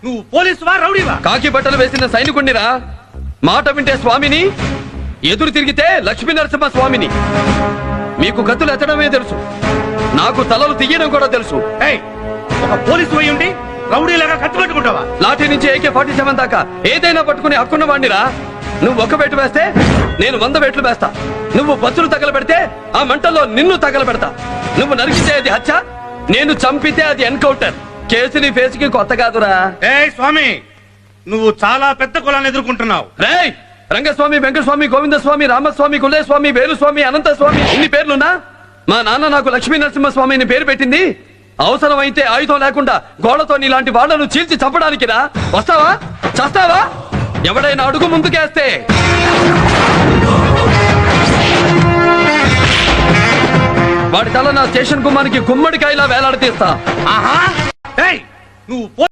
నువ్వు పోలీసువా రౌడీవా? కాకి బట్టలు వేసిన సైనికుణ్ణిరా. మాట వింటే స్వామిని, ఎదురు తిరిగితే లక్ష్మీ నరసింహ స్వామిని. మీకు కత్తులు ఎత్తడమే తెలుసు, నాకు తలలు తీయడం కూడా తెలుసు. ఒక పోలీసు అయి ఉండి రౌడీలాగా కత్తి పట్టుకుంటావా? లాఠీ నుంచి AK-47 దాకా ఏదైనా పట్టుకుని హక్కున్న వాణ్ణిరా. నువ్వు ఒక్క బెట్టు వేస్తే నేను 100 బెట్లు వేస్తా. నువ్వు బస్సులు తగలబెడితే ఆ మంటల్లో నిన్ను తగలబెడతా. నువ్వు నరికితే అది హత్య, నేను చంపితే అది ఎన్కౌంటర్. కేసుని ఫేసుకి కొత్త కాదురా. స్వామి, నువ్వు చాలా పెద్ద కులాన్ని ఎదుర్కొంటున్నావు. రేయ్, రంగస్వామి, వెంకటస్వామి, గోవిందస్వామి, రామస్వామి, కులస్వామి, వేలుస్వామి, అనంతస్వామి, ఇన్ని పేర్లున్నా మా నాన్న నాకు లక్ష్మీ నరసింహస్వామి అని పేరు పెట్టింది అవసరమైతే ఆయుధం లేకుండా గోడతో నీలాంటి వాళ్లను చీల్చి చంపడానికి రా. వస్తావా? చస్తావా? ఎవడైనా అడుగు ముందుకేస్తే వాడి తల నా స్టేషన్ గుమ్మానికి గుమ్మడికాయలా వేలాడదీస్తా. నువ్వు